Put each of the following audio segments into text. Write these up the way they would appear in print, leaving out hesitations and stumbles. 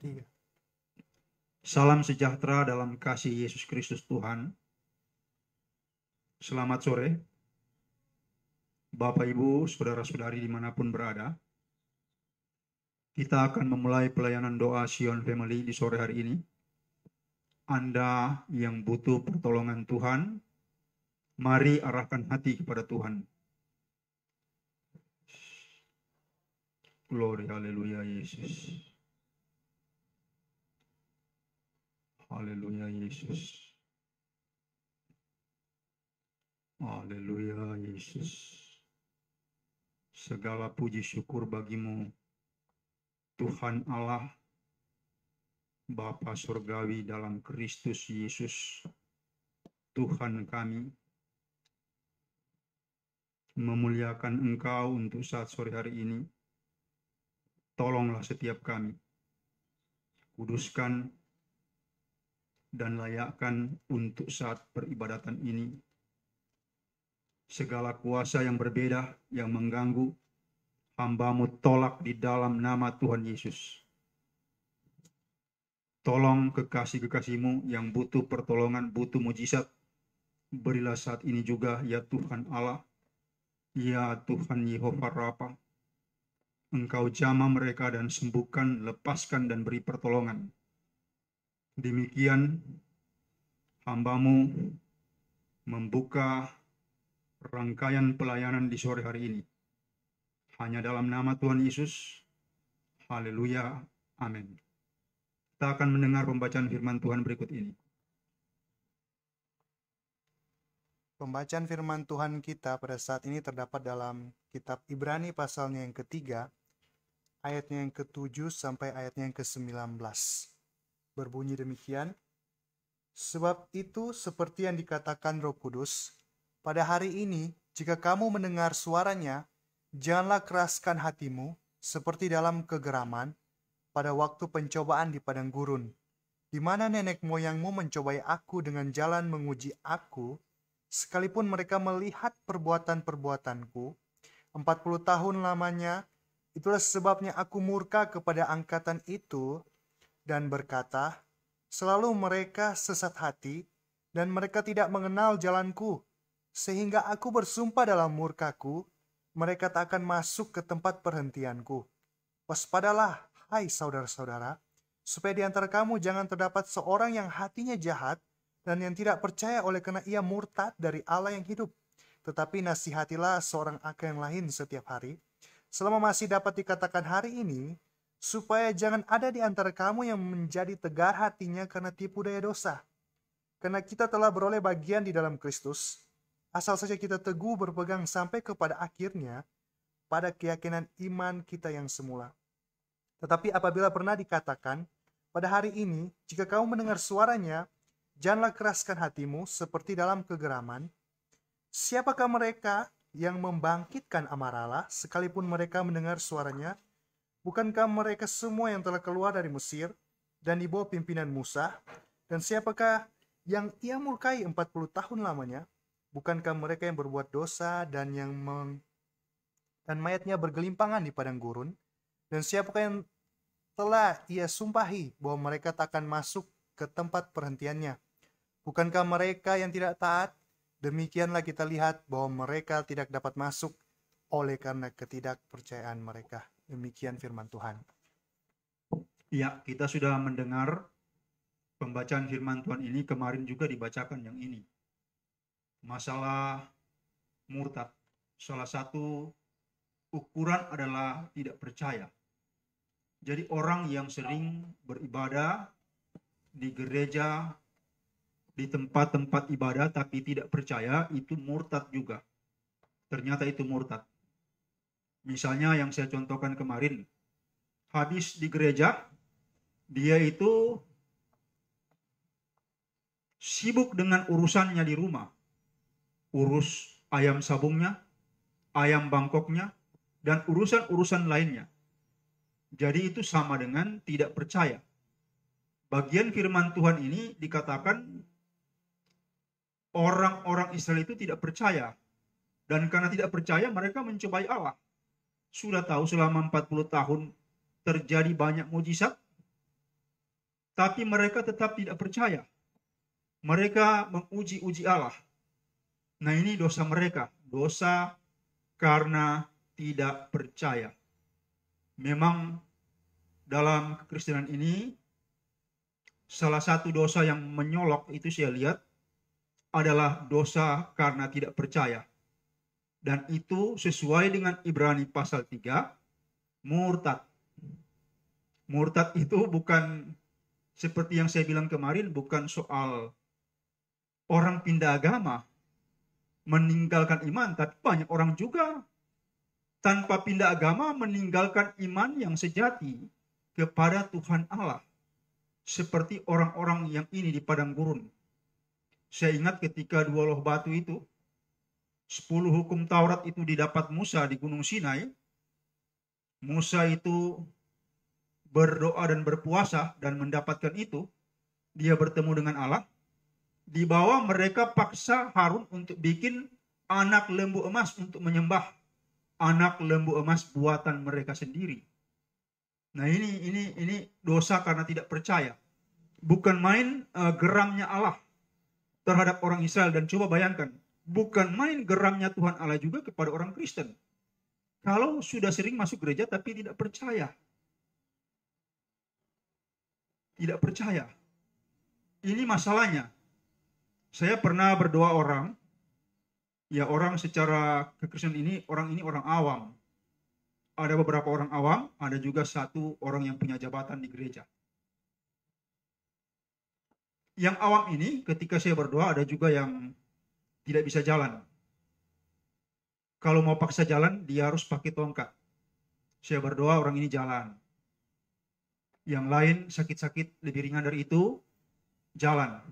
3. Salam sejahtera dalam kasih Yesus Kristus Tuhan. Selamat sore, Bapak, Ibu, Saudara-saudari dimanapun berada. Kita akan memulai pelayanan doa Sion Family di sore hari ini. Anda yang butuh pertolongan Tuhan, mari arahkan hati kepada Tuhan. Glory, haleluya Yesus. Haleluya Yesus. Haleluya Yesus. Segala puji syukur bagimu, Tuhan Allah, Bapa Surgawi dalam Kristus Yesus, Tuhan kami. Memuliakan Engkau untuk saat sore hari ini. Tolonglah setiap kami. Kuduskan dan layakkan untuk saat peribadatan ini. Segala kuasa yang berbeda, yang mengganggu, hamba-Mu tolak di dalam nama Tuhan Yesus. Tolong kekasih-kekasih-Mu yang butuh pertolongan, butuh mujizat. Berilah saat ini juga, ya Tuhan Allah, ya Tuhan Yehova Rafa. Engkau jamah mereka dan sembuhkan, lepaskan dan beri pertolongan. Demikian hamba-Mu membuka rangkaian pelayanan di sore hari ini. Hanya dalam nama Tuhan Yesus. Haleluya. Amin. Kita akan mendengar pembacaan firman Tuhan berikut ini. Pembacaan firman Tuhan kita pada saat ini terdapat dalam kitab Ibrani pasalnya yang ketiga, ayatnya yang ke-7 sampai ayatnya yang ke-19. Berbunyi demikian, sebab itu seperti yang dikatakan Roh Kudus, pada hari ini jika kamu mendengar suaranya, janganlah keraskan hatimu seperti dalam kegeraman pada waktu pencobaan di padang gurun, di mana nenek moyangmu mencobai aku dengan jalan menguji aku, sekalipun mereka melihat perbuatan-perbuatanku 40 tahun lamanya. Itulah sebabnya aku murka kepada angkatan itu dan berkata, selalu mereka sesat hati dan mereka tidak mengenal jalanku, sehingga aku bersumpah dalam murkaku, mereka tak akan masuk ke tempat perhentianku. Waspadalah, hai saudara-saudara, supaya di antara kamu jangan terdapat seorang yang hatinya jahat dan yang tidak percaya oleh karena ia murtad dari Allah yang hidup. Tetapi nasihatilah seorang akan yang lain setiap hari, selama masih dapat dikatakan hari ini, supaya jangan ada di antara kamu yang menjadi tegar hatinya karena tipu daya dosa. Karena kita telah beroleh bagian di dalam Kristus, asal saja kita teguh berpegang sampai kepada akhirnya, pada keyakinan iman kita yang semula. Tetapi apabila pernah dikatakan, pada hari ini, jika kamu mendengar suaranya, janganlah keraskan hatimu seperti dalam kegeraman. Siapakah mereka yang membangkitkan amarah Allah, sekalipun mereka mendengar suaranya? Bukankah mereka semua yang telah keluar dari Mesir dan di bawah pimpinan Musa? Dan siapakah yang ia murkai 40 tahun lamanya? Bukankah mereka yang berbuat dosa dan mayatnya bergelimpangan di padang gurun? Dan siapakah yang telah ia sumpahi bahwa mereka tak akan masuk ke tempat perhentiannya? Bukankah mereka yang tidak taat? Demikianlah kita lihat bahwa mereka tidak dapat masuk oleh karena ketidakpercayaan mereka. Demikian firman Tuhan. Ya, kita sudah mendengar pembacaan firman Tuhan ini, kemarin juga dibacakan yang ini. Masalah murtad. Salah satu ukuran adalah tidak percaya. Jadi orang yang sering beribadah di gereja, di tempat-tempat ibadah tapi tidak percaya, itu murtad juga. Ternyata itu murtad. Misalnya yang saya contohkan kemarin, habis di gereja, dia itu sibuk dengan urusannya di rumah. Urus ayam sabungnya, ayam bangkoknya, dan urusan-urusan lainnya. Jadi itu sama dengan tidak percaya. Bagian firman Tuhan ini dikatakan orang-orang Israel itu tidak percaya. Dan karena tidak percaya mereka mencobai Allah. Sudah tahu selama 40 tahun terjadi banyak mujizat. tapi mereka tetap tidak percaya. Mereka menguji-uji Allah. Nah, ini dosa mereka, dosa karena tidak percaya. Memang dalam kekristenan ini salah satu dosa yang menyolok itu saya lihat adalah dosa karena tidak percaya. Dan itu sesuai dengan Ibrani pasal 3, murtad. Murtad itu bukan seperti yang saya bilang kemarin, bukan soal orang pindah agama, meninggalkan iman, tapi banyak orang juga tanpa pindah agama meninggalkan iman yang sejati kepada Tuhan Allah. Seperti orang-orang yang ini di padang gurun. Saya ingat ketika 2 loh batu itu, 10 hukum Taurat itu didapat Musa di Gunung Sinai. Musa itu berdoa dan berpuasa dan mendapatkan itu. Dia bertemu dengan Allah. Di bawah mereka paksa Harun untuk bikin anak lembu emas untuk menyembah anak lembu emas buatan mereka sendiri. Nah, ini dosa karena tidak percaya. Bukan main geramnya Allah terhadap orang Israel. Dan coba bayangkan, bukan main geramnya Tuhan Allah juga kepada orang Kristen. Kalau sudah sering masuk gereja tapi tidak percaya. Tidak percaya. Ini masalahnya. Saya pernah berdoa orang, ya orang secara kekristenan ini orang awam. Ada beberapa orang awam, ada juga satu orang yang punya jabatan di gereja. Yang awam ini ketika saya berdoa ada juga yang tidak bisa jalan. Kalau mau paksa jalan, dia harus pakai tongkat. Saya berdoa orang ini jalan. Yang lain sakit-sakit lebih ringan dari itu, jalan.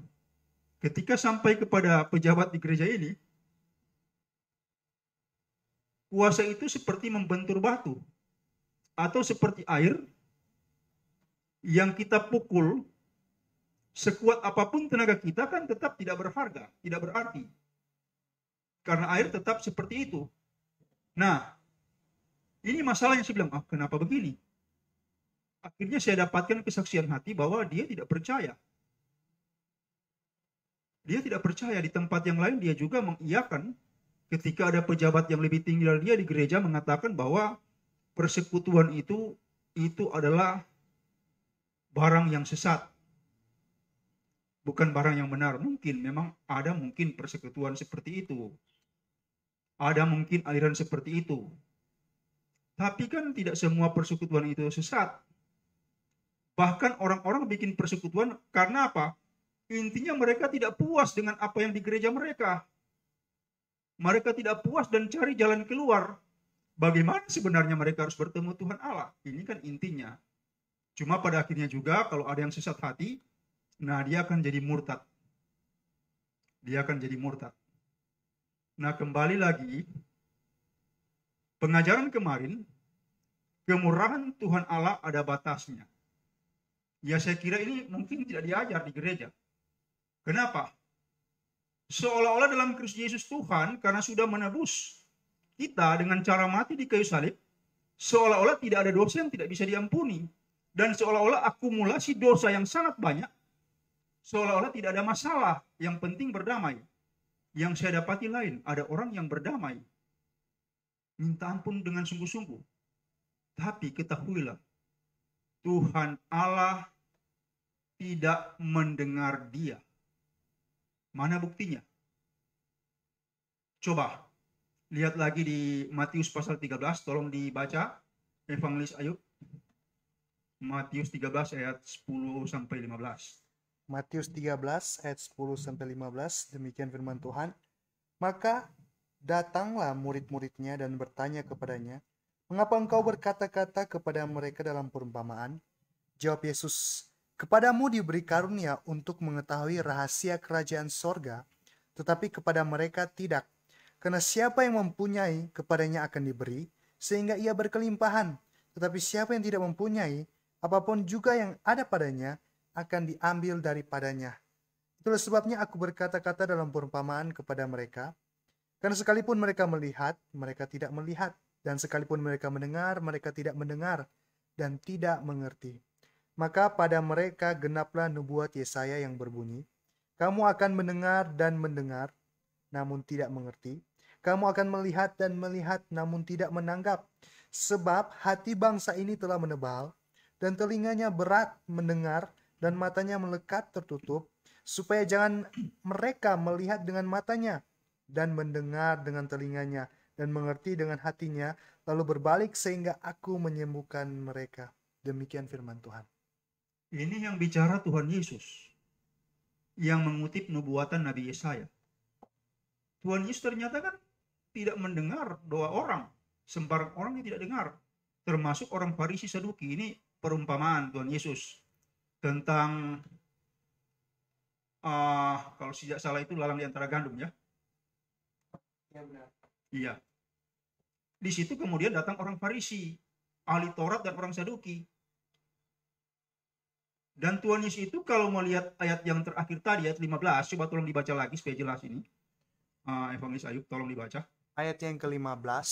Ketika sampai kepada pejabat di gereja ini, kuasa itu seperti membentur batu. Atau seperti air yang kita pukul, sekuat apapun tenaga kita kan tetap tidak berharga, tidak berarti. Karena air tetap seperti itu. Nah, ini masalahnya saya bilang, kenapa begini? Akhirnya saya dapatkan kesaksian hati bahwa dia tidak percaya. Dia tidak percaya. Di tempat yang lain dia juga mengiyakan ketika ada pejabat yang lebih tinggi dari dia di gereja mengatakan bahwa persekutuan itu adalah barang yang sesat. Bukan barang yang benar. Mungkin memang ada mungkin persekutuan seperti itu. Ada mungkin aliran seperti itu. Tapi kan tidak semua persekutuan itu sesat. Bahkan orang-orang bikin persekutuan karena apa? Intinya mereka tidak puas dengan apa yang di gereja mereka. Mereka tidak puas dan cari jalan keluar. Bagaimana sebenarnya mereka harus bertemu Tuhan Allah? Ini kan intinya. Cuma pada akhirnya juga kalau ada yang sesat hati, nah dia akan jadi murtad. Dia akan jadi murtad. Nah, kembali lagi, pengajaran kemarin, kemurahan Tuhan Allah ada batasnya. Ya saya kira ini mungkin tidak diajar di gereja. Kenapa? Seolah-olah dalam Kristus Yesus Tuhan, karena sudah menebus kita dengan cara mati di kayu salib, seolah-olah tidak ada dosa yang tidak bisa diampuni. Dan seolah-olah akumulasi dosa yang sangat banyak, seolah-olah tidak ada masalah, yang penting berdamai. Yang saya dapati lain, ada orang yang berdamai, minta ampun dengan sungguh-sungguh. Tapi ketahuilah, Tuhan Allah tidak mendengar dia. Mana buktinya? Coba, lihat lagi di Matius pasal 13, tolong dibaca, Evangelis Ayub. Matius 13 ayat 10 sampai 15. Matius 13 ayat 10 sampai 15, demikian firman Tuhan. Maka datanglah murid-muridnya dan bertanya kepadanya, "Mengapa engkau berkata-kata kepada mereka dalam perumpamaan?" Jawab Yesus, "Kepadamu diberi karunia untuk mengetahui rahasia kerajaan sorga, tetapi kepada mereka tidak. Karena siapa yang mempunyai, kepadanya akan diberi, sehingga ia berkelimpahan. Tetapi siapa yang tidak mempunyai, apapun juga yang ada padanya, akan diambil daripadanya. Itulah sebabnya aku berkata-kata dalam perumpamaan kepada mereka, karena sekalipun mereka melihat, mereka tidak melihat, dan sekalipun mereka mendengar, mereka tidak mendengar, dan tidak mengerti. Maka pada mereka genaplah nubuat Yesaya yang berbunyi, kamu akan mendengar dan mendengar, namun tidak mengerti. Kamu akan melihat dan melihat, namun tidak menanggap. Sebab hati bangsa ini telah menebal, dan telinganya berat mendengar, dan matanya melekat tertutup, supaya jangan mereka melihat dengan matanya, dan mendengar dengan telinganya, dan mengerti dengan hatinya, lalu berbalik sehingga aku menyembuhkan mereka. Demikian firman Tuhan. Ini yang bicara Tuhan Yesus, yang mengutip nubuatan Nabi Yesaya. Tuhan Yesus ternyata kan tidak mendengar doa orang, sembarang orang yang tidak dengar, termasuk orang Farisi Saduki. Ini perumpamaan Tuhan Yesus tentang kalau tidak salah itu lalang di antara gandum ya. Ya benar. Iya. Di situ kemudian datang orang Farisi, ahli Taurat dan orang Saduki. Dan Tuhan Yesus itu kalau melihat ayat yang terakhir tadi, ayat 15, coba tolong dibaca lagi supaya jelas ini. Evangelis Ayub, tolong dibaca. Ayat yang ke-15,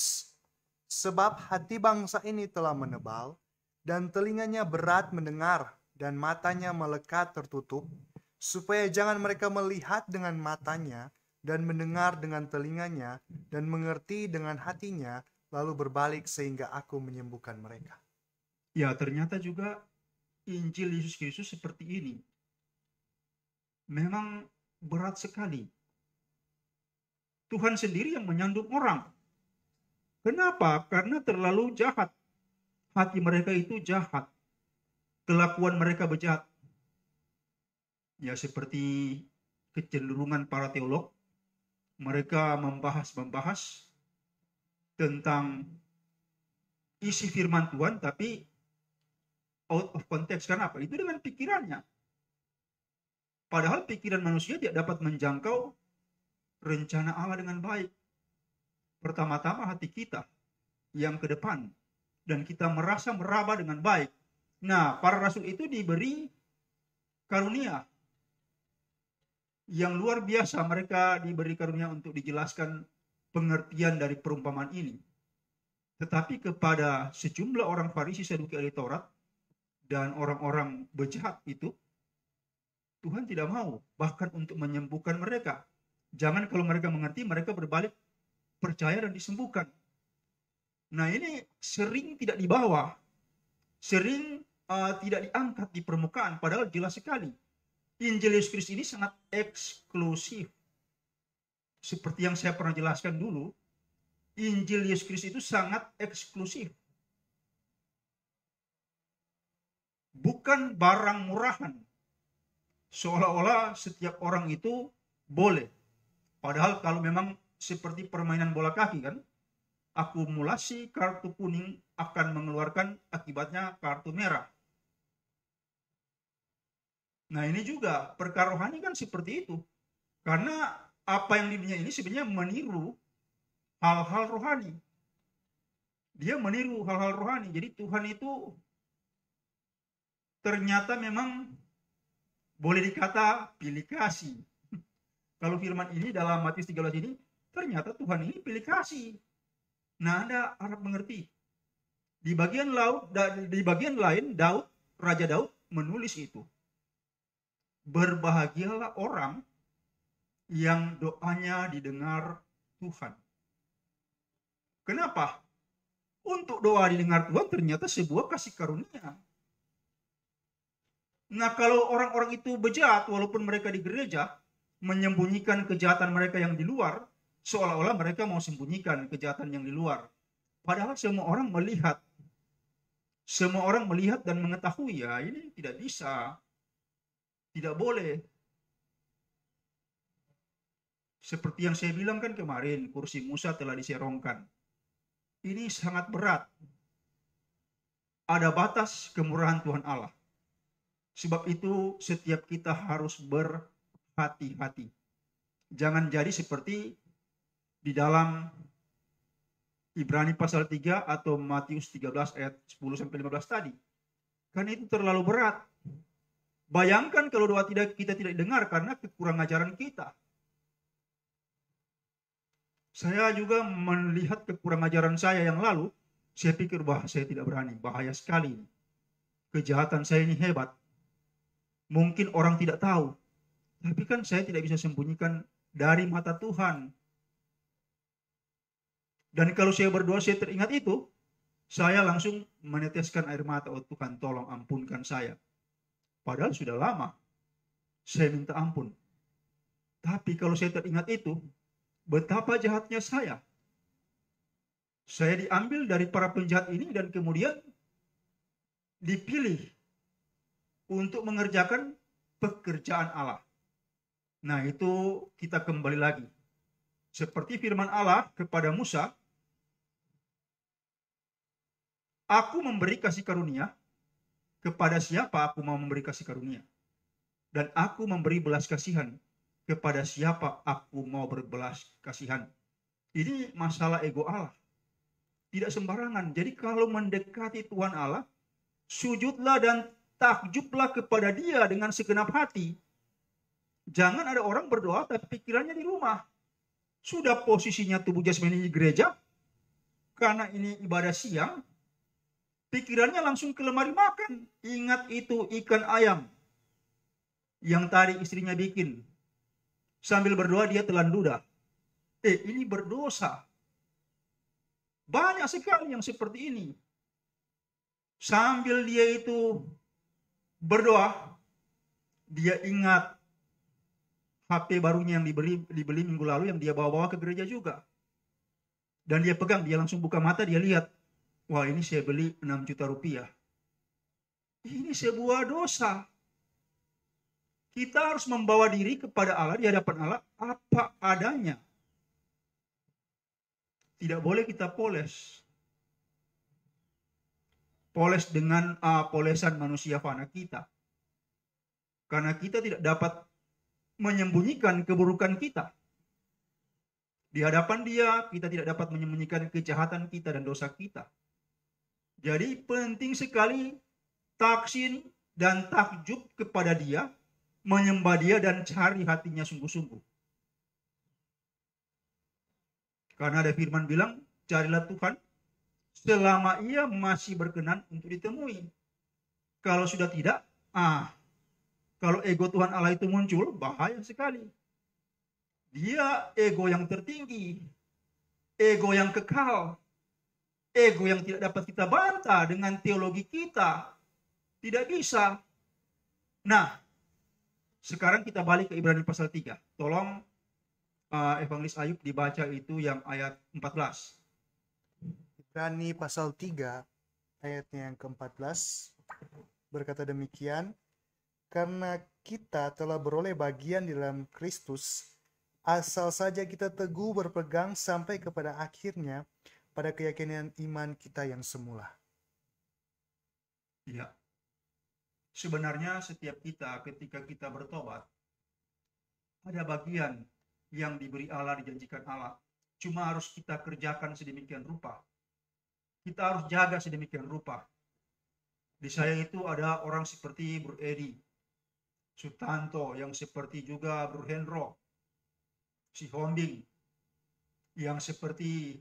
sebab hati bangsa ini telah menebal, dan telinganya berat mendengar, dan matanya melekat tertutup, supaya jangan mereka melihat dengan matanya, dan mendengar dengan telinganya, dan mengerti dengan hatinya, lalu berbalik sehingga aku menyembuhkan mereka. Ya, ternyata juga Injil Yesus Kristus seperti ini. Memang berat sekali. Tuhan sendiri yang menyandung orang. Kenapa? Karena terlalu jahat. Hati mereka itu jahat. Kelakuan mereka bejat. Ya, seperti kecenderungan para teolog. Mereka membahas tentang isi firman Tuhan, tapi out of context. Kenapa? Itu dengan pikirannya. Padahal pikiran manusia tidak dapat menjangkau rencana Allah dengan baik. Pertama-tama hati kita yang ke depan, dan kita merasa meraba dengan baik. Nah, para rasul itu diberi karunia yang luar biasa. Mereka diberi karunia untuk dijelaskan pengertian dari perumpamaan ini. Tetapi kepada sejumlah orang Farisi, Saduki, ahli Taurat, dan orang-orang bejat itu, Tuhan tidak mau bahkan untuk menyembuhkan mereka. Jangan kalau mereka mengerti, mereka berbalik percaya dan disembuhkan. Nah, ini sering tidak dibawa, sering tidak diangkat di permukaan, padahal jelas sekali. Injil Yesus Kristus ini sangat eksklusif. Seperti yang saya pernah jelaskan dulu, Injil Yesus Kristus itu sangat eksklusif. Bukan barang murahan. Seolah-olah setiap orang itu boleh. Padahal kalau memang seperti permainan bola kaki kan, akumulasi kartu kuning akan mengeluarkan akibatnya kartu merah. Nah, ini juga perkara rohani kan seperti itu. Karena apa yang di dunia ini sebenarnya meniru hal-hal rohani. Dia meniru hal-hal rohani. Jadi Tuhan itu ternyata memang boleh dikata pilih kasih. Kalau firman ini dalam Matius 13 ini, ternyata Tuhan ini pilih kasih. Nah, Anda harap mengerti. Di bagian lain, Raja Daud menulis itu. Berbahagialah orang yang doanya didengar Tuhan. Kenapa? Untuk doa didengar Tuhan ternyata sebuah kasih karunia. Nah, kalau orang-orang itu bejat, walaupun mereka di gereja, menyembunyikan kejahatan mereka yang di luar, seolah-olah mereka mau sembunyikan kejahatan yang di luar. Padahal semua orang melihat. Semua orang melihat dan mengetahui, ya ini tidak bisa. Tidak boleh. Seperti yang saya bilang kan kemarin, kursi Musa telah diserongkan. Ini sangat berat. Ada batas kemurahan Tuhan Allah. Sebab itu setiap kita harus berhati-hati. Jangan jadi seperti di dalam Ibrani pasal 3 atau Matius 13 ayat 10-15 tadi. Karena itu terlalu berat. Bayangkan kalau doa kita tidak dengar karena kekurang ajaran kita. Saya juga melihat kekurang ajaran saya yang lalu, saya pikir, saya tidak berani, bahaya sekali. kejahatan saya ini hebat. Mungkin orang tidak tahu, tapi kan saya tidak bisa sembunyikan dari mata Tuhan. Dan kalau saya berdoa, saya teringat itu, saya langsung meneteskan air mata, oh Tuhan tolong ampunkan saya. Padahal sudah lama saya minta ampun. Tapi kalau saya teringat itu, betapa jahatnya saya. Saya diambil dari para penjahat ini dan kemudian dipilih untuk mengerjakan pekerjaan Allah. Nah, itu kita kembali lagi. Seperti firman Allah kepada Musa, aku memberi kasih karunia, kepada siapa aku mau memberi kasih karunia. Dan aku memberi belas kasihan, kepada siapa aku mau berbelas kasihan. Ini masalah ego Allah. Tidak sembarangan. Jadi kalau mendekati Tuhan Allah, sujudlah dan takjublah kepada Dia dengan segenap hati. Jangan ada orang berdoa tapi pikirannya di rumah. Sudah posisinya tubuh jasmani di gereja, karena ini ibadah siang, pikirannya langsung ke lemari makan. Ingat itu ikan ayam yang tadi istrinya bikin. Sambil berdoa dia telan ludah. Ini berdosa. Banyak sekali yang seperti ini. Sambil dia itu berdoa, dia ingat HP barunya yang dibeli minggu lalu yang dia bawa-bawa ke gereja juga. Dan dia pegang, dia langsung buka mata, dia lihat, wah ini saya beli 6 juta rupiah. Ini sebuah dosa. Kita harus membawa diri kepada Allah, di hadapan Allah, apa adanya. Tidak boleh kita poles. Poles dengan polesan manusia fana kita. Karena kita tidak dapat menyembunyikan keburukan kita. Di hadapan Dia, kita tidak dapat menyembunyikan kejahatan kita dan dosa kita. Jadi penting sekali taksin dan takjub kepada Dia, menyembah Dia dan cari hatinya sungguh-sungguh. Karena ada firman bilang, carilah Tuhan selama Ia masih berkenan untuk ditemui. Kalau sudah tidak, kalau ego Tuhan Allah itu muncul, bahaya sekali. Dia ego yang tertinggi, ego yang kekal, ego yang tidak dapat kita bantah dengan teologi kita. Tidak bisa. Nah, sekarang kita balik ke Ibrani pasal 3. Tolong Evangelis Ayub dibaca itu yang ayat 14. Ibrani pasal 3 ayatnya yang ke-14 berkata demikian, karena kita telah beroleh bagian di dalam Kristus, asal saja kita teguh berpegang sampai kepada akhirnya pada keyakinan iman kita yang semula. Ya. Sebenarnya setiap kita ketika kita bertobat, ada bagian yang diberi Allah, dijanjikan Allah. Cuma harus kita kerjakan sedemikian rupa. Kita harus jaga sedemikian rupa. Di saya itu ada orang seperti Bro Edi Sutanto, yang seperti juga Bro Hendro, si Hombing, yang seperti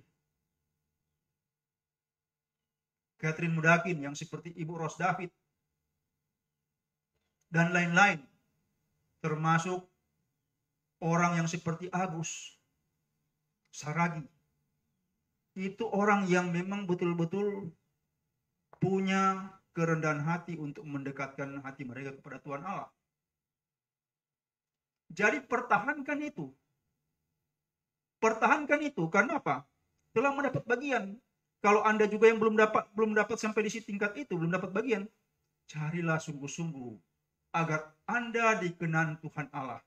Catherine Mudakin, yang seperti Ibu Ros David, dan lain-lain. Termasuk orang yang seperti Agus Saragi. Itu orang yang memang betul-betul punya kerendahan hati untuk mendekatkan hati mereka kepada Tuhan Allah. Jadi pertahankan itu. Pertahankan itu. Karena apa? Telah mendapat bagian. Kalau Anda juga yang belum dapat sampai di tingkat itu, belum dapat bagian, carilah sungguh-sungguh agar Anda dikenan Tuhan Allah.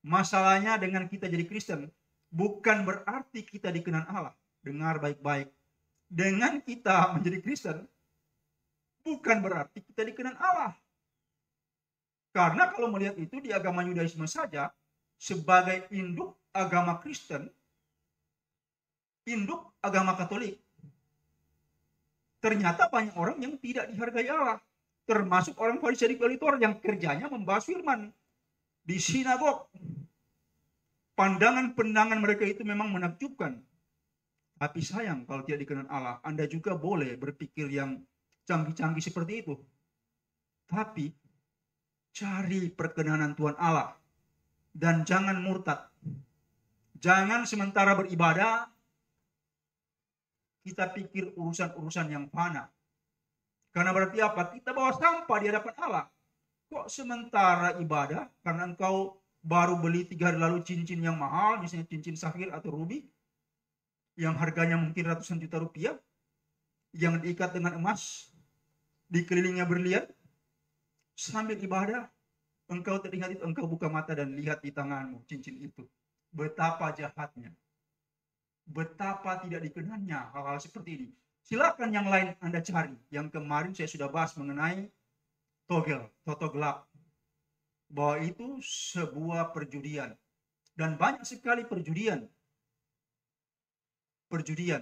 Masalahnya dengan kita jadi Kristen, bukan berarti kita dikenan Allah. Dengar baik-baik. Dengan kita menjadi Kristen, bukan berarti kita dikenan Allah. Karena kalau melihat itu di agama Yudaisme saja, sebagai induk agama Kristen, induk agama Katolik, ternyata banyak orang yang tidak dihargai Allah. Termasuk orang Farisi yang kerjanya membahas firman di sinagog. Pandangan-pandangan mereka itu memang menakjubkan. Tapi sayang kalau tidak dikenan Allah, Anda juga boleh berpikir yang canggih-canggih seperti itu. Tapi cari perkenanan Tuhan Allah dan jangan murtad. Jangan sementara beribadah kita pikir urusan-urusan yang fana. Karena berarti apa? Kita bawa sampah di hadapan Allah. Kok sementara ibadah karena engkau baru beli 3 hari lalu cincin yang mahal, misalnya cincin safir atau ruby, yang harganya mungkin ratusan juta rupiah, yang diikat dengan emas, dikelilingnya berlian, sambil ibadah, engkau teringat itu, engkau buka mata dan lihat di tanganmu cincin itu. Betapa jahatnya. Betapa tidak dikenannya hal-hal seperti ini. Silakan yang lain Anda cari. Yang kemarin saya sudah bahas mengenai togel, toto gelap. Bahwa itu sebuah perjudian. Dan banyak sekali perjudian.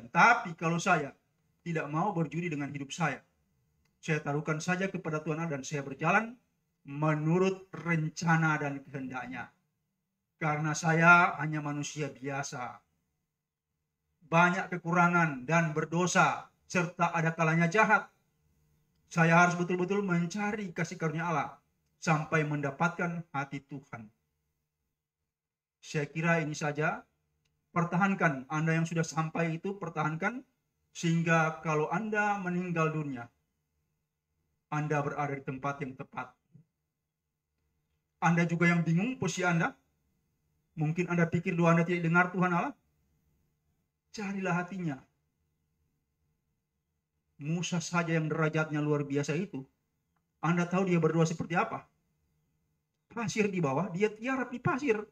Tapi kalau saya tidak mau berjudi dengan hidup saya taruhkan saja kepada Tuhan Allah dan saya berjalan menurut rencana dan kehendaknya. Karena saya hanya manusia biasa. Banyak kekurangan dan berdosa, serta ada kalanya jahat. Saya harus betul-betul mencari kasih karunia Allah sampai mendapatkan hati Tuhan. Saya kira ini saja. Pertahankan, Anda yang sudah sampai itu pertahankan, sehingga kalau Anda meninggal dunia, Anda berada di tempat yang tepat. Anda juga yang bingung posisi Anda, mungkin Anda pikir doa Anda tidak dengar Tuhan Allah, carilah hatinya. Musa saja yang derajatnya luar biasa itu, Anda tahu dia berdoa seperti apa? Pasir di bawah, dia tiarap di pasir.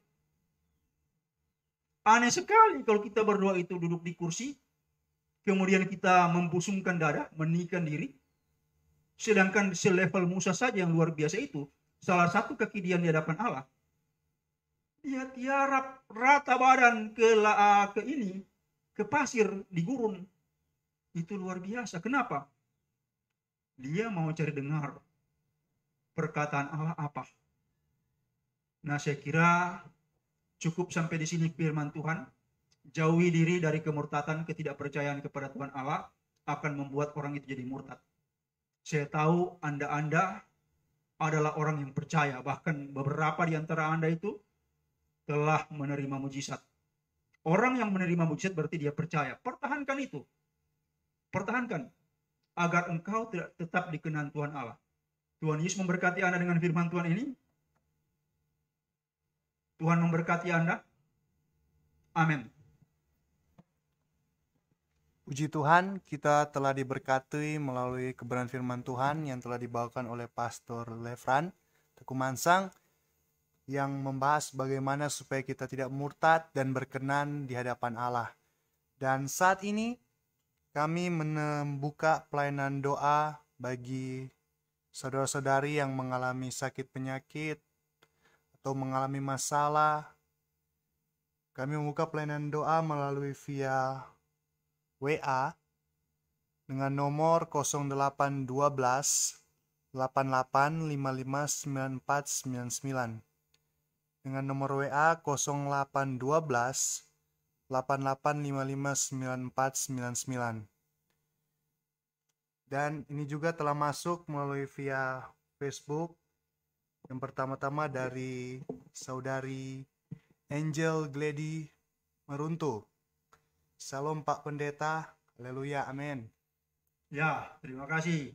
Aneh sekali kalau kita berdoa itu duduk di kursi, kemudian kita membusungkan dada, menikahkan diri, sedangkan selevel Musa saja yang luar biasa itu, salah satu kaki dia di hadapan Allah, dia tiarap rata badan ke pasir di gurun. Itu luar biasa. Kenapa? Dia mau cari dengar perkataan Allah apa. Nah, saya kira cukup sampai di sini firman Tuhan. Jauhi diri dari kemurtatan, ketidakpercayaan kepada Tuhan Allah akan membuat orang itu jadi murtad. Saya tahu Anda adalah orang yang percaya. Bahkan beberapa di antara Anda itu telah menerima mujizat. Orang yang menerima mujizat berarti dia percaya. Pertahankan itu. Pertahankan. Agar engkau tidak tetap dikenan Tuhan Allah. Tuhan Yesus memberkati Anda dengan firman Tuhan ini. Tuhan memberkati Anda. Amin. Puji Tuhan, kita telah diberkati melalui kebenaran firman Tuhan yang telah dibawakan oleh Pastor Lefran Tekumansang yang membahas bagaimana supaya kita tidak murtad dan berkenan di hadapan Allah. Dan saat ini kami membuka pelayanan doa bagi saudara-saudari yang mengalami sakit penyakit atau mengalami masalah. Kami membuka pelayanan doa melalui via WA dengan nomor 0812 88559499 dengan nomor WA 0812 88559499. Dan ini juga telah masuk melalui via Facebook. Yang pertama-tama dari saudari Angel Glady Meruntu. Salam Pak Pendeta, haleluya, amin. Ya, terima kasih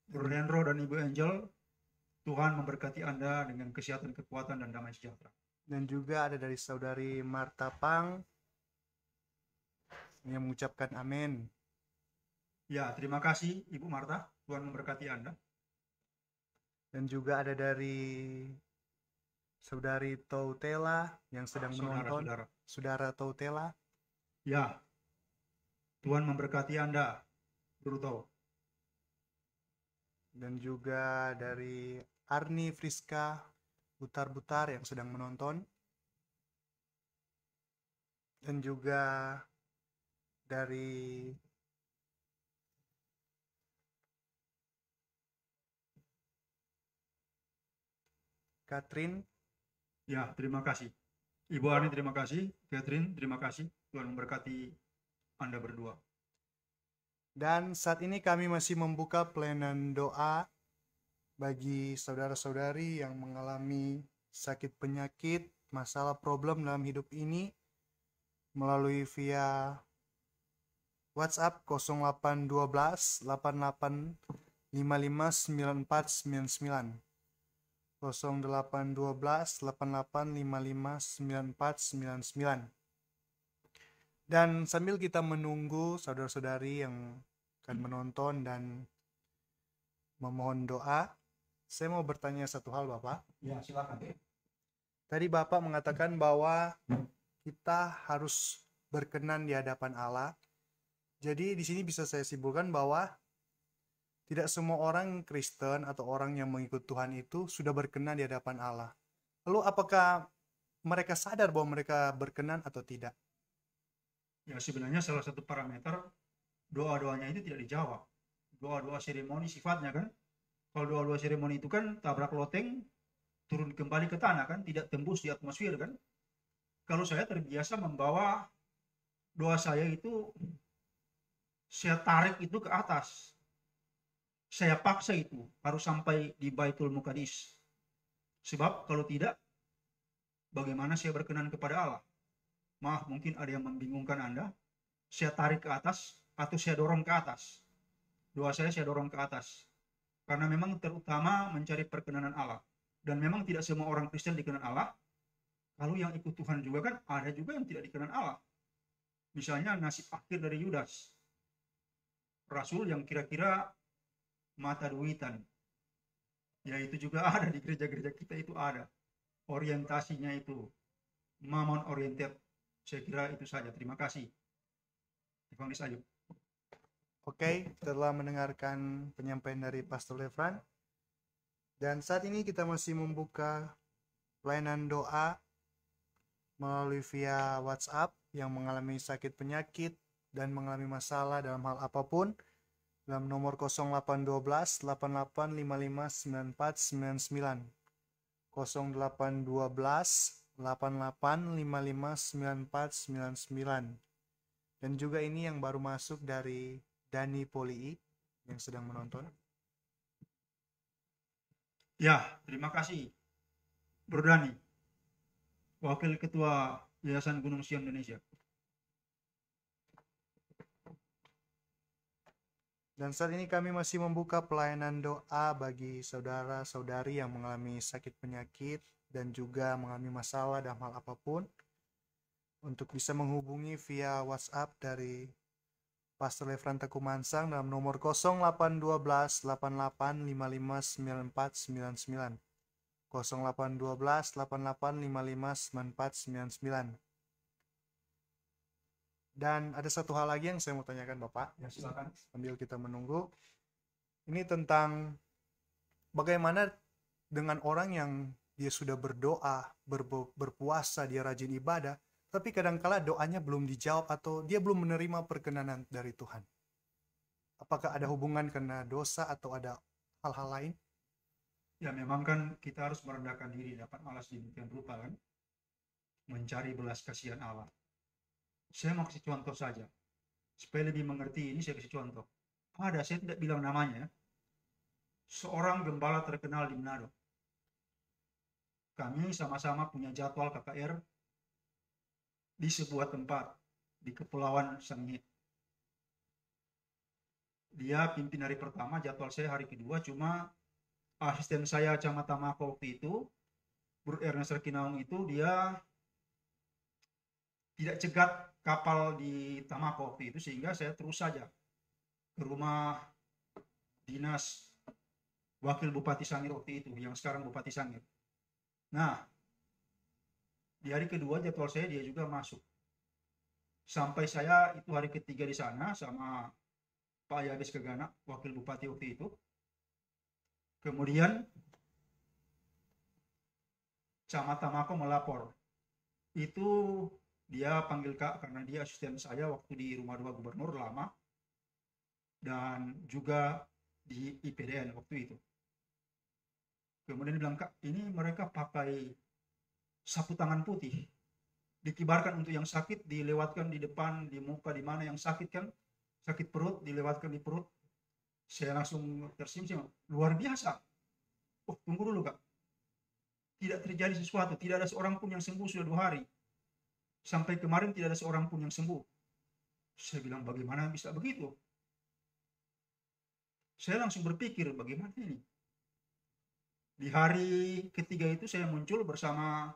Bro Hendro dan Ibu Angel. Tuhan memberkati Anda dengan kesehatan, kekuatan, dan damai sejahtera. Dan juga ada dari saudari Marta Pang yang mengucapkan amin. Ya, terima kasih Ibu Marta. Tuhan memberkati Anda. Dan juga ada dari saudari Tautela yang sedang menonton. Saudara Tautela. Ya, Tuhan memberkati Anda, Bro. Dan juga dari Arni Friska Butar-Butar yang sedang menonton. Dan juga dari Catherine. Ya, terima kasih. Ibu Arni, terima kasih. Catherine, terima kasih. Tuhan memberkati Anda berdua. Dan saat ini kami masih membuka pelayanan doa bagi saudara-saudari yang mengalami sakit penyakit, masalah problem dalam hidup ini melalui via WhatsApp 0812 88 559499 0812 88 559499. Dan sambil kita menunggu saudara-saudari yang akan menonton dan memohon doa, saya mau bertanya satu hal, Bapak. Ya, silakan. Tadi Bapak mengatakan bahwa kita harus berkenan di hadapan Allah. Jadi di sini bisa saya simpulkan bahwa tidak semua orang Kristen atau orang yang mengikut Tuhan itu sudah berkenan di hadapan Allah. Lalu apakah mereka sadar bahwa mereka berkenan atau tidak? Ya, sebenarnya salah satu parameter doa-doanya itu tidak dijawab. Doa-doa seremoni sifatnya kan. Kalau doa-doa seremoni itu kan tabrak loteng, turun kembali ke tanah kan, tidak tembus di atmosfer kan. Kalau saya terbiasa membawa doa saya itu, saya tarik itu ke atas. Saya paksa itu harus sampai di Baitul Muqaddis. Sebab kalau tidak, bagaimana saya berkenan kepada Allah? Maaf, mungkin ada yang membingungkan Anda. Saya tarik ke atas atau saya dorong ke atas. Doa saya dorong ke atas. Karena memang terutama mencari perkenanan Allah. Dan memang tidak semua orang Kristen dikenal Allah. Kalau yang ikut Tuhan juga kan ada juga yang tidak dikenal Allah. Misalnya nasib akhir dari Yudas. Rasul yang kira-kira mata duitan. Ya itu juga ada di gereja-gereja kita, itu ada. Orientasinya itu mammon oriented. Saya kira itu saja. Terima kasih. Evangelis Ayub. Oke, setelah mendengarkan penyampaian dari Pastor Lefran, dan saat ini kita masih membuka pelayanan doa melalui via WhatsApp yang mengalami sakit penyakit dan mengalami masalah dalam hal apapun dalam nomor 0812 8855 9499 0812 8855 9499. Dan juga ini yang baru masuk dari Dani Polii yang sedang menonton. Ya, terima kasih Bro Dani, Wakil Ketua Yayasan Gunung Sion Indonesia. Dan saat ini kami masih membuka pelayanan doa bagi saudara-saudari yang mengalami sakit penyakit dan juga mengalami masalah dalam hal apapun. Untuk bisa menghubungi via WhatsApp dari Pastor Lefran Tekumansang dalam nomor 0812 88 55 9499 0812 88 55 9499. Dan ada satu hal lagi yang saya mau tanyakan Bapak. Ya, silakan. Sambil kita menunggu. Ini tentang bagaimana dengan orang yang dia sudah berdoa, berpuasa, dia rajin ibadah, tapi kadangkala doanya belum dijawab atau dia belum menerima perkenanan dari Tuhan. Apakah ada hubungan karena dosa atau ada hal-hal lain? Ya, memang kan kita harus merendahkan diri dapat Allah sedemikian rupa kan, mencari belas kasihan Allah. Saya mau kasih contoh saja supaya lebih mengerti ini. Saya kasih contoh. Ada, saya tidak bilang namanya, seorang gembala terkenal di Manado. Kami sama-sama punya jadwal KKR di sebuah tempat di Kepulauan Sangihe. Dia pimpin hari pertama, jadwal saya hari kedua, cuma asisten saya Camat Tamako waktu itu, Bro Ernest Rekinaung itu, dia tidak cegat kapal di Tamako waktu itu, sehingga saya terus saja ke rumah dinas Wakil Bupati Sangir waktu itu, yang sekarang Bupati Sangir. Nah, di hari kedua jadwal saya dia juga masuk. Sampai saya itu hari ketiga di sana sama Pak Yabes Kegana, Wakil Bupati waktu itu. Kemudian Camat Tamako melapor. Itu dia panggil Kak karena dia asisten saya waktu di Rumah Dua Gubernur lama. Dan juga di IPDN waktu itu. Kemudian dia bilang, Kak, ini mereka pakai sapu tangan putih. Dikibarkan untuk yang sakit, dilewatkan di depan, di muka, di mana yang sakit kan. Sakit perut, dilewatkan di perut. Saya langsung tersimpsim, luar biasa. Oh, tunggu dulu Kak. Tidak terjadi sesuatu. Tidak ada seorang pun yang sembuh sudah 2 hari. Sampai kemarin tidak ada seorang pun yang sembuh. Saya bilang, bagaimana bisa begitu? Saya langsung berpikir, bagaimana ini? Di hari ketiga itu saya muncul bersama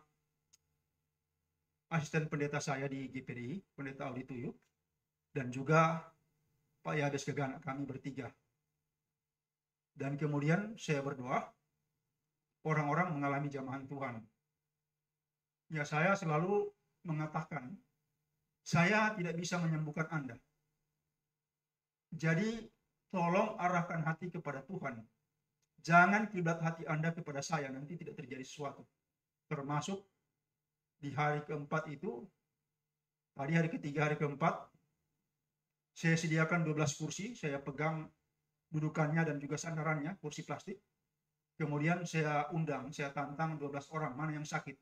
asisten pendeta saya di GPDI, pendeta Audi Tuyuk, dan juga Pak Yabes Gegana, kami bertiga. Dan kemudian saya berdoa, orang-orang mengalami jamahan Tuhan. Ya, saya selalu mengatakan, saya tidak bisa menyembuhkan Anda. Jadi, tolong arahkan hati kepada Tuhan. Jangan kiblat hati Anda kepada saya, nanti tidak terjadi sesuatu. Termasuk di hari keempat itu, tadi hari ketiga, hari keempat, saya sediakan 12 kursi, saya pegang dudukannya dan juga sandarannya, kursi plastik. Kemudian saya undang, saya tantang 12 orang, mana yang sakit.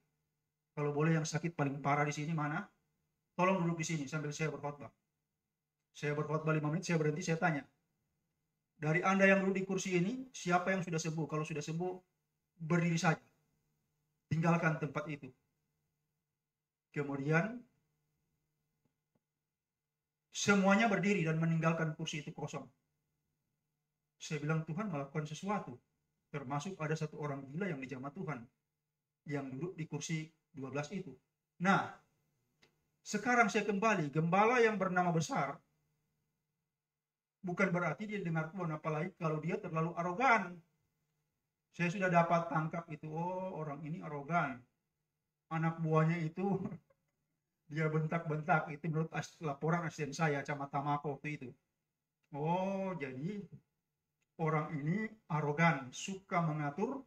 Kalau boleh yang sakit paling parah di sini mana? Tolong duduk di sini sambil saya berkhotbah. Saya berkhotbah 5 menit, saya berhenti, saya tanya. Dari Anda yang duduk di kursi ini, siapa yang sudah sembuh? Kalau sudah sembuh, berdiri saja. Tinggalkan tempat itu. Kemudian, semuanya berdiri dan meninggalkan kursi itu kosong. Saya bilang, Tuhan melakukan sesuatu. Termasuk ada satu orang gila yang dijamah Tuhan. Yang duduk di kursi 12 itu. Nah, sekarang saya kembali. Gembala yang bernama besar, bukan berarti dia dengar Tuhan, apalagi kalau dia terlalu arogan. Saya sudah dapat tangkap itu, oh orang ini arogan. Anak buahnya itu dia bentak-bentak, itu menurut laporan asisten saya, Camat Tamako waktu itu. Oh, jadi orang ini arogan, suka mengatur,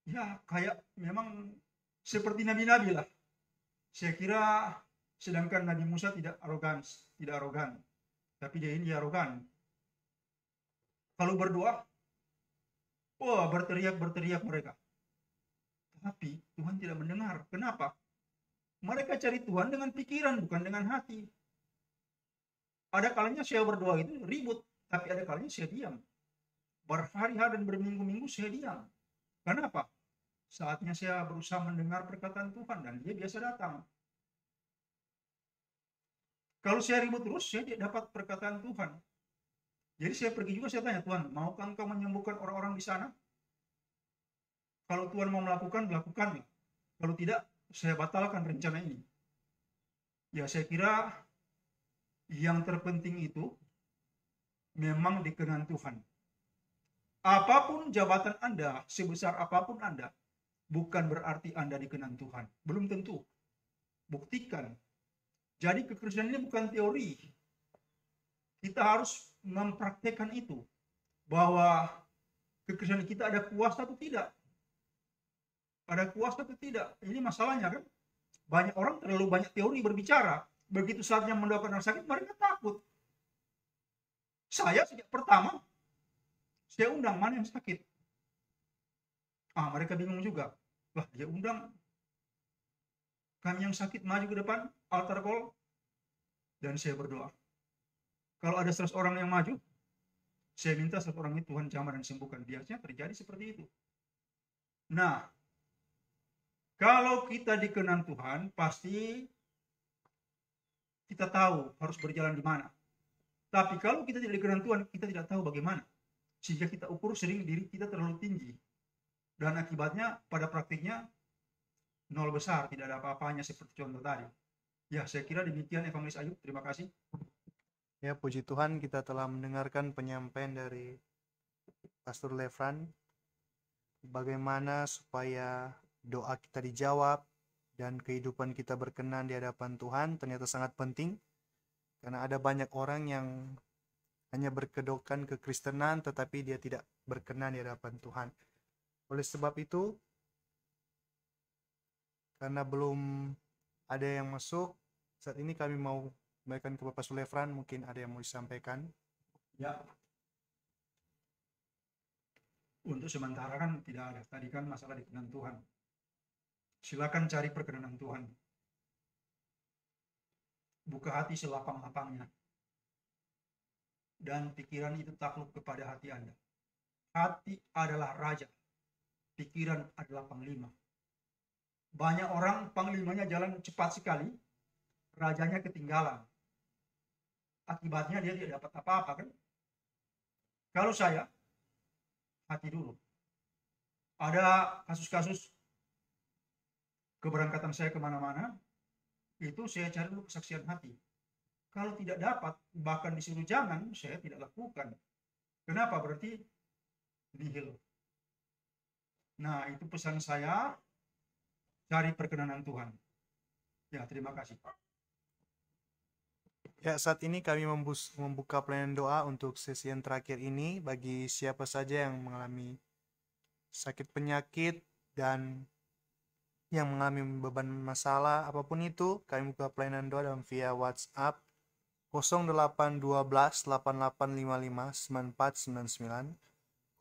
ya kayak memang seperti nabi-nabi lah. Saya kira sedangkan Nabi Musa tidak arogan, tapi dia ini arogan. Kalau berdoa, wah berteriak mereka. Tapi Tuhan tidak mendengar. Kenapa? Mereka cari Tuhan dengan pikiran, bukan dengan hati. Ada kalanya saya berdoa itu ribut, tapi ada kalanya saya diam. Berhari-hari dan berminggu-minggu saya diam. Kenapa? Saatnya saya berusaha mendengar perkataan Tuhan dan dia biasa datang. Kalau saya ribut terus, saya tidak dapat perkataan Tuhan. Jadi saya pergi juga, saya tanya, Tuhan, maukah engkau menyembuhkan orang-orang di sana? Kalau Tuhan mau melakukan, lakukanlah. Kalau tidak, saya batalkan rencana ini. Ya, saya kira yang terpenting itu memang dikenan Tuhan. Apapun jabatan Anda, sebesar apapun Anda, bukan berarti Anda dikenan Tuhan. Belum tentu. Buktikan. Jadi kekristenan ini bukan teori. Kita harus mempraktekkan itu. Bahwa kekristenan kita ada kuasa atau tidak. Ada kuasa atau tidak. Ini masalahnya kan. Banyak orang terlalu banyak teori berbicara. Begitu saatnya mendoakan orang sakit, mereka takut. Saya sejak pertama, saya undang mana yang sakit. Mereka bingung juga. Lah, dia undang kami yang sakit maju ke depan, altar call, dan saya berdoa. Kalau ada 100 orang yang maju, saya minta 100 orang itu Tuhan jamah dan sembuhkan. Biasanya terjadi seperti itu. Nah, kalau kita dikenan Tuhan, pasti kita tahu harus berjalan di mana. Tapi kalau kita tidak dikenan Tuhan, kita tidak tahu bagaimana. Sehingga kita ukur sering diri kita terlalu tinggi. Dan akibatnya pada praktiknya nol besar, tidak ada apa-apanya seperti contoh tadi. Ya, saya kira demikian Evangelis Ayub. Terima kasih. Ya, puji Tuhan kita telah mendengarkan penyampaian dari Pastor Lefran. Bagaimana supaya doa kita dijawab dan kehidupan kita berkenan di hadapan Tuhan ternyata sangat penting. Karena ada banyak orang yang hanya berkedokan kekristenan tetapi dia tidak berkenan di hadapan Tuhan. Oleh sebab itu, karena belum ada yang masuk, saat ini kami mau kembalikan ke Bapak Sulefran, mungkin ada yang mau disampaikan. Ya. Untuk sementara kan tidak ada. Tadi kan masalah dikenan Tuhan. Silakan cari perkenanan Tuhan. Buka hati selapang-lapangnya. Dan pikiran itu takluk kepada hati Anda. Hati adalah raja. pikiran adalah panglima. Banyak orang panglimanya jalan cepat sekali, rajanya ketinggalan. Akibatnya dia tidak dapat apa-apa kan? Kalau saya, hati dulu. Ada kasus-kasus keberangkatan saya kemana-mana, itu saya cari dulu kesaksian hati. Kalau tidak dapat, bahkan disuruh jangan, saya tidak lakukan. Kenapa? Berarti nihil. Nah, itu pesan saya, cari perkenanan Tuhan. Ya, terima kasih Pak. Ya, saat ini kami membuka pelayanan doa untuk sesi yang terakhir ini bagi siapa saja yang mengalami sakit penyakit dan yang mengalami beban masalah apapun itu. Kami buka pelayanan doa dalam via WhatsApp 0812 8855 9499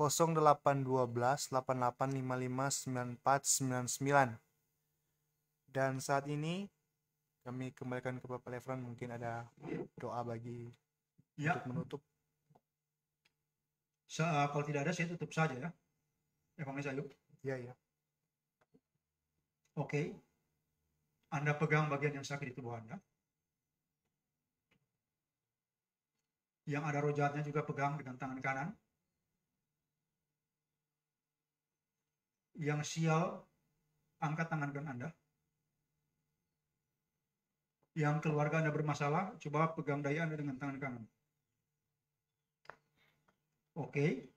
0812 8855 9499. Dan saat ini kami kembalikan ke Bapak Levran, mungkin ada doa bagi untuk menutup. Kalau tidak ada saya tutup saja ya. Evangelis Ayub. Ya. Oke. Anda pegang bagian yang sakit di tubuh Anda. Yang ada roh jahatnya juga pegang dengan tangan kanan. Yang sial, angkat tangan kanan Anda. Yang keluarga Anda bermasalah, coba pegang daya Anda dengan tangan kanan. Oke.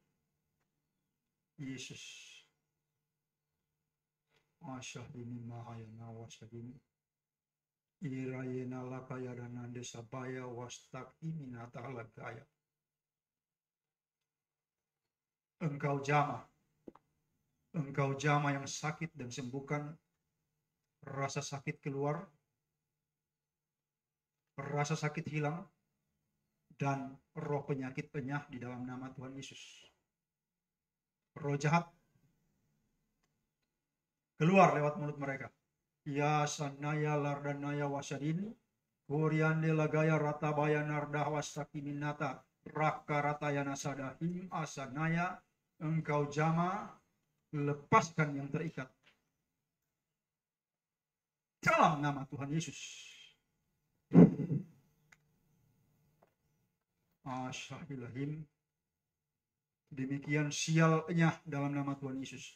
Yesus. Asyahini mahayana wasyahini. Irayena lakaya dan nande sabaya wastak iminata lagaya. Engkau jama yang sakit dan sembuhkan rasa sakit keluar, rasa sakit hilang, dan roh penyakit penyah di dalam nama Tuhan Yesus. Roh jahat keluar lewat mulut mereka. Ya sanaya lardanaya wasadini, Koryande lagaya ratabaya nardah wasakiminata, raka ratayana sadahim asanaya, engkau jama, lepaskan yang terikat. Dalam nama Tuhan Yesus. Asyahilahim. Demikian sialnya dalam nama Tuhan Yesus.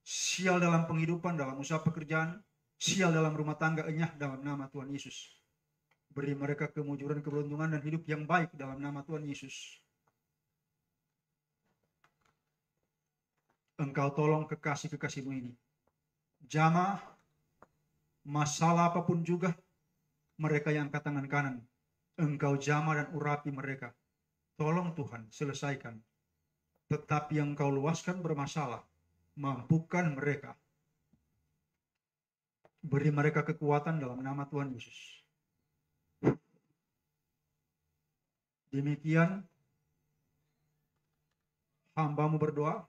Sial dalam penghidupan, dalam usaha pekerjaan, sial dalam rumah tangga enyah dalam nama Tuhan Yesus. Beri mereka kemujuran, keberuntungan, dan hidup yang baik dalam nama Tuhan Yesus. Engkau tolong kekasih-kekasihmu ini. Jamah, masalah apapun juga, mereka yang angkat tangan kanan, engkau jamah dan urapi mereka. Tolong Tuhan, selesaikan. Tetapi yang engkau luaskan bermasalah, mampukan mereka. Beri mereka kekuatan dalam nama Tuhan Yesus. Demikian hamba-Mu berdoa,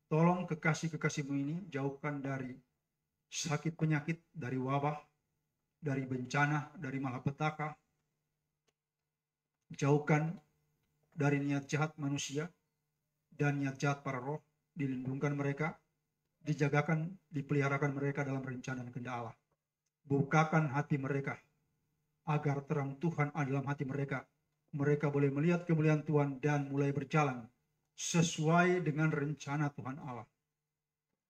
tolong kekasih-kekasih-Mu ini jauhkan dari sakit penyakit, dari wabah, dari bencana, dari malapetaka. Jauhkan dari niat jahat manusia dan niat jahat para roh, dilindungkan mereka, dijagakan, dipeliharakan mereka dalam rencana dan kehendak Allah. Bukakan hati mereka agar terang Tuhan ada dalam hati mereka. Mereka boleh melihat kemuliaan Tuhan dan mulai berjalan sesuai dengan rencana Tuhan Allah.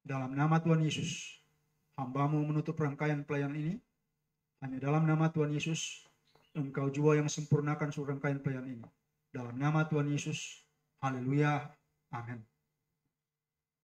Dalam nama Tuhan Yesus, hamba-Mu menutup rangkaian pelayanan ini. Hanya dalam nama Tuhan Yesus, Engkau jua yang sempurnakan seluruh rangkaian pelayanan ini. Dalam nama Tuhan Yesus, haleluya, amin.